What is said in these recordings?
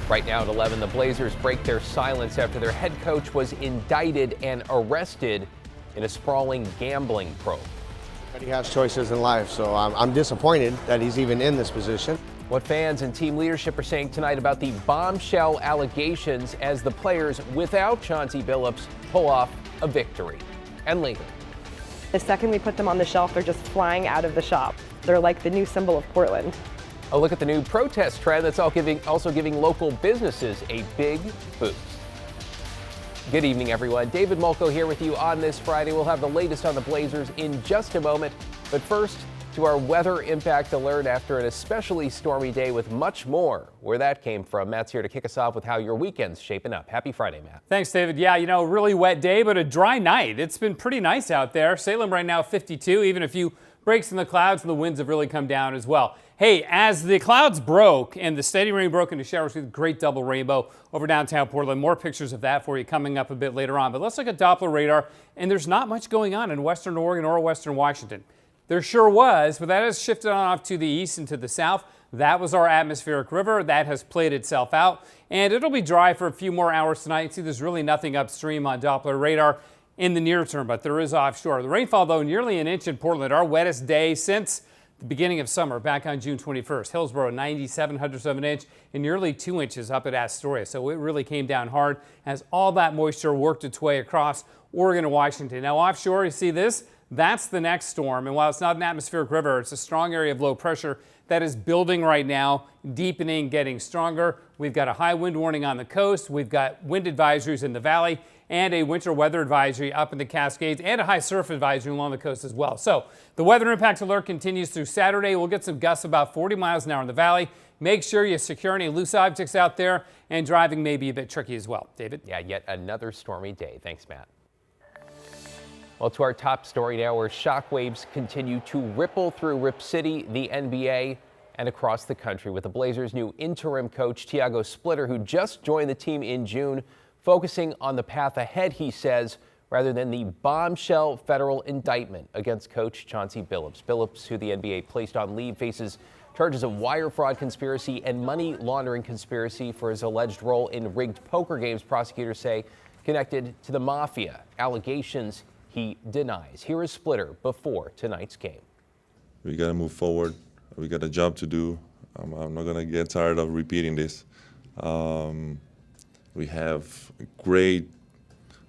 Right now at 11, the Blazers break their silence after their head coach was indicted and arrested in a sprawling gambling probe. He has choices in life, so I'm disappointed that he's even in this position. What fans and team leadership are saying tonight about the bombshell allegations as the players without Chauncey Billups pull off a victory. And later. The second we put them on the shelf, they're just flying out of the shop. They're like the new symbol of Portland. A look at the new protest trend that's also giving local businesses a big boost. Good evening, everyone. David Mulco here with you on this Friday. We'll have the latest on the Blazers in just a moment. But first, to our weather impact alert after an especially stormy day with much more. Where that came from, Matt's here to kick us off with how your weekend's shaping up. Happy Friday, Matt. Thanks, David. Yeah, really wet day, but a dry night. It's been pretty nice out there. Salem right now 52, even a few breaks in the clouds, and the winds have really come down as well. Hey, as the clouds broke and the steady rain broke into showers with a great double rainbow over downtown Portland. More pictures of that for you coming up a bit later on. But let's look at Doppler radar, and there's not much going on in western Oregon or western Washington. There sure was, but that has shifted on off to the east and to the south. That was our atmospheric river. That has played itself out, and it'll be dry for a few more hours tonight. See, there's really nothing upstream on Doppler radar in the near term, but there is offshore. The rainfall, though, nearly an inch in Portland, our wettest day since the beginning of summer, back on June 21st. Hillsborough, 97 of an inch, and nearly 2 inches up at Astoria. So it really came down hard as all that moisture worked its way across Oregon and Washington. Now offshore, you see this? That's the next storm. And while it's not an atmospheric river, it's a strong area of low pressure that is building right now, deepening, getting stronger. We've got a high wind warning on the coast. We've got wind advisories in the valley and a winter weather advisory up in the Cascades and a high surf advisory along the coast as well. So the weather impact alert continues through Saturday. We'll get some gusts about 40 miles an hour in the valley. Make sure you secure any loose objects out there, and driving may be a bit tricky as well. David? Yeah, yet another stormy day. Thanks, Matt. Well, to our top story now, where shockwaves continue to ripple through Rip City, the NBA, and across the country with the Blazers' new interim coach, Tiago Splitter, who just joined the team in June, focusing on the path ahead, he says, rather than the bombshell federal indictment against coach Chauncey Billups. Billups, who the NBA placed on leave, faces charges of wire fraud conspiracy and money laundering conspiracy for his alleged role in rigged poker games, prosecutors say, connected to the mafia. Allegations he denies. Here is Splitter before tonight's game. We got to move forward. We got a job to do. I'm not going to get tired of repeating this. We have a great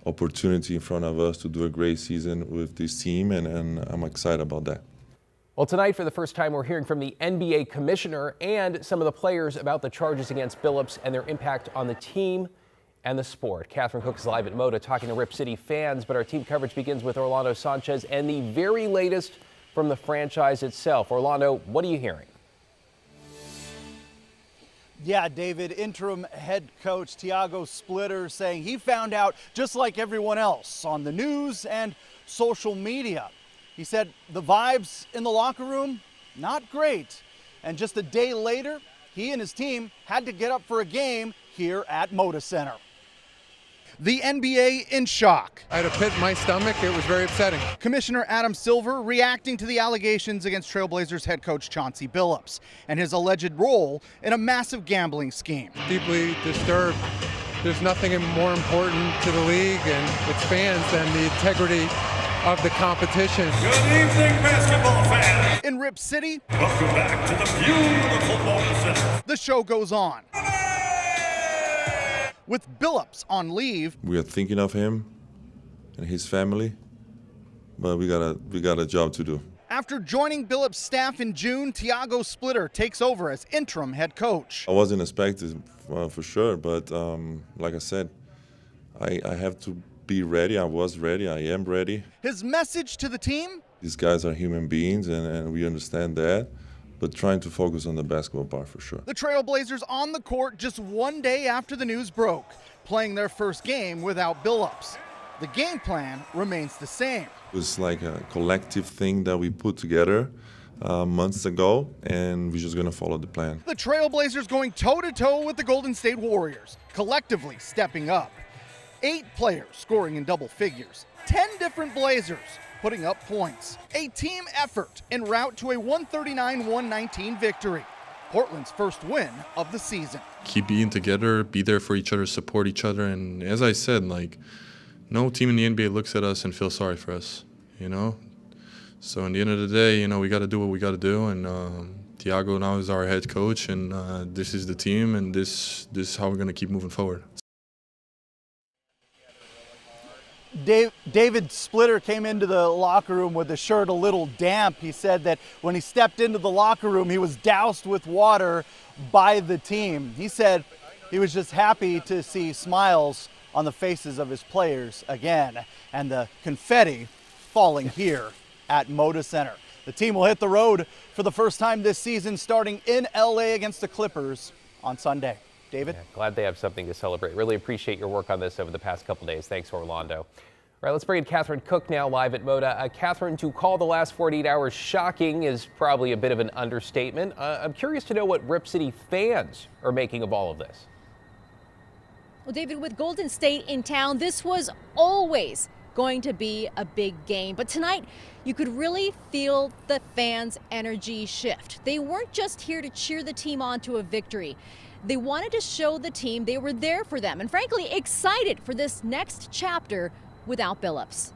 opportunity in front of us to do a great season with this team, and I'm excited about that. Well, tonight, for the first time, we're hearing from the NBA commissioner and some of the players about the charges against Billups and their impact on the team and the sport. Catherine Cook is live at Moda talking to Rip City fans, but our team coverage begins with Orlando Sanchez and the very latest from the franchise itself. Orlando, what are you hearing? Yeah, David, interim head coach Tiago Splitter saying he found out just like everyone else on the news and social media. He said the vibes in the locker room, not great. And just a day later, he and his team had to get up for a game here at Moda Center. The NBA in shock. I had a pit in my stomach. It was very upsetting. Commissioner Adam Silver reacting to the allegations against Trailblazers head coach Chauncey Billups and his alleged role in a massive gambling scheme. Deeply disturbed. There's nothing more important to the league and its fans than the integrity of the competition. Good evening, basketball fans. In Rip City, Welcome back to the beautiful Moda Center. the show goes on. With Billups on leave, We are thinking of him and his family, but we got a job to do. after joining Billups' staff in June, Tiago Splitter takes over as interim head coach. I wasn't expected for sure, but like I said, I have to be ready. I was ready. I am ready. His message to the team? These guys are human beings, and we understand that, but trying to focus on the basketball part for sure. The Trailblazers on the court just one day after the news broke, playing their first game without Billups. The game plan remains the same. It was like a collective thing that we put together months ago, and we're just going to follow the plan. The Trailblazers going toe-to-toe with the Golden State Warriors, collectively stepping up. 8 players scoring in double figures, 10 different Blazers putting up points. A team effort en route to a 139-119 victory. Portland's first win of the season. Keep being together, be there for each other, support each other. And as I said, like, no team in the NBA looks at us and feels sorry for us, you know? So in the end of the day, you know, we got to do what we got to do. And Thiago now is our head coach, and this is the team, and this is how we're going to keep moving forward. David Splitter came into the locker room with the shirt a little damp. He said that when he stepped into the locker room, he was doused with water by the team. He said he was just happy to see smiles on the faces of his players again, and the confetti falling here at Moda Center. The team will hit the road for the first time this season, starting in LA against the Clippers on Sunday. David? Yeah, glad they have something to celebrate. Really appreciate your work on this over the past couple days. Thanks, Orlando. All right, let's bring in Catherine Cook now live at Moda. Catherine, to call the last 48 hours shocking is probably a bit of an understatement. I'm curious to know what Rip City fans are making of all of this. Well, David, with Golden State in town, this was always going to be a big game. But tonight, you could really feel the fans' energy shift. They weren't just here to cheer the team on to a victory. They wanted to show the team they were there for them, and frankly, excited for this next chapter without Billups.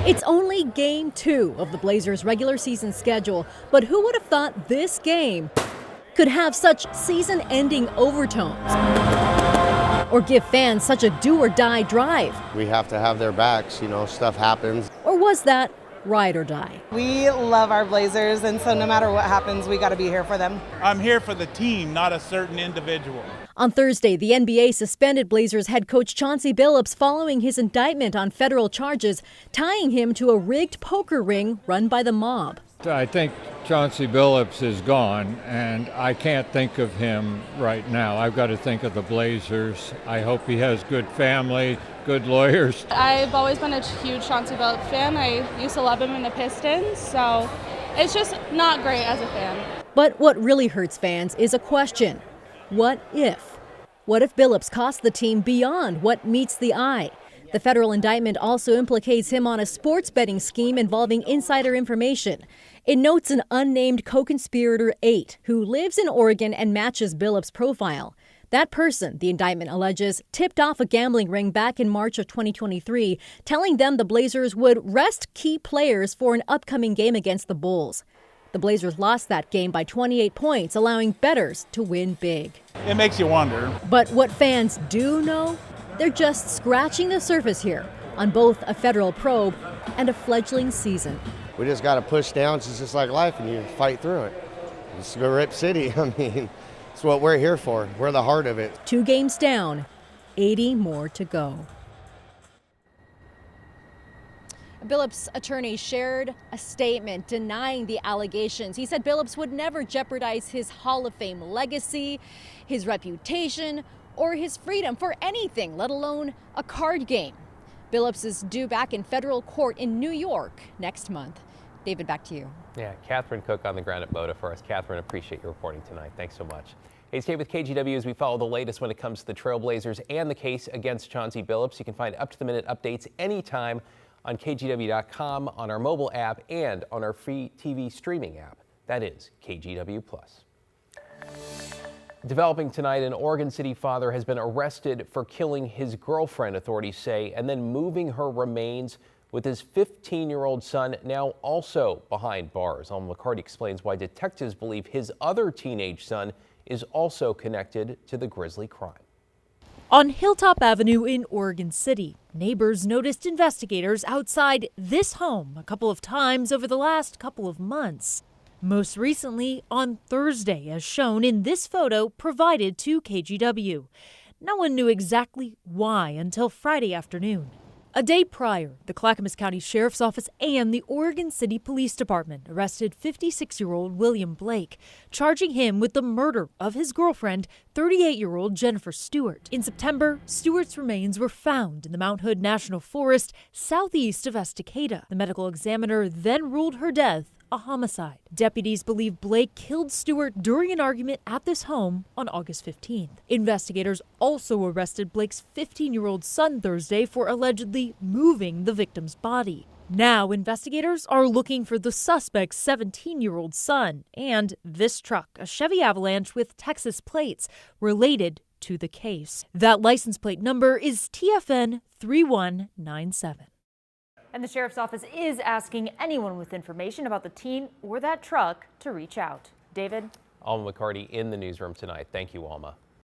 It's only game 2 of the Blazers' regular season schedule, but who would have thought this game could have such season-ending overtones or give fans such a do-or-die drive? We have to have their backs, you know, stuff happens. Or was that ride or die? We love our Blazers, and so no matter what happens, we got to be here for them. I'm here for the team, not a certain individual. On Thursday, the NBA suspended Blazers head coach Chauncey Billups following his indictment on federal charges, tying him to a rigged poker ring run by the mob. I think Chauncey Billups is gone, and I can't think of him right now. I've got to think of the Blazers. I hope he has good family, good lawyers. I've always been a huge Chauncey Billups fan. I used to love him in the Pistons, so it's just not great as a fan. But what really hurts fans is a question. What if? What if Billups cost the team beyond what meets the eye? The federal indictment also implicates him on a sports betting scheme involving insider information. It notes an unnamed co-conspirator 8 who lives in Oregon and matches Billups' profile. That person, the indictment alleges, tipped off a gambling ring back in March of 2023, telling them the Blazers would rest key players for an upcoming game against the Bulls. The Blazers lost that game by 28 points, allowing bettors to win big. It makes you wonder. But what fans do know? They're just scratching the surface here on both a federal probe and a fledgling season. We just got to push down. It's just like life, and you fight through it. It's go Rip City. I mean, it's what we're here for. We're the heart of it. 2 games down, 80 more to go. Billups' attorney shared a statement denying the allegations. He said Billups would never jeopardize his Hall of Fame legacy, his reputation, or his freedom for anything, let alone a card game. Billups is due back in federal court in New York next month. David, back to you. Yeah, Catherine Cook on the ground at Moda for us. Catherine, appreciate your reporting tonight. Thanks so much. Hey, stay with KGW as we follow the latest when it comes to the Trailblazers and the case against Chauncey Billups. You can find up-to-the-minute updates anytime on KGW.com, on our mobile app, and on our free TV streaming app. That is KGW+. Developing tonight, an Oregon City father has been arrested for killing his girlfriend, authorities say, and then moving her remains with his 15-year-old son now also behind bars. Alma McCarty explains why detectives believe his other teenage son is also connected to the grisly crime. On Hilltop Avenue in Oregon City, neighbors noticed investigators outside this home a couple of times over the last couple of months. Most recently on Thursday, as shown in this photo provided to KGW. No one knew exactly why until Friday afternoon. A day prior, the Clackamas County Sheriff's Office and the Oregon City Police Department arrested 56-year-old William Blake, charging him with the murder of his girlfriend, 38-year-old Jennifer Stewart. In September, Stewart's remains were found in the Mount Hood National Forest, southeast of Estacada. The medical examiner then ruled her death a homicide. Deputies believe Blake killed Stewart during an argument at this home on August 15th. Investigators also arrested Blake's 15-year-old son Thursday for allegedly moving the victim's body. Now investigators are looking for the suspect's 17-year-old son and this truck, a Chevy Avalanche with Texas plates, related to the case. That license plate number is TFN 3197. And the sheriff's office is asking anyone with information about the teen or that truck to reach out. David? Alma McCarty in the newsroom tonight. Thank you, Alma.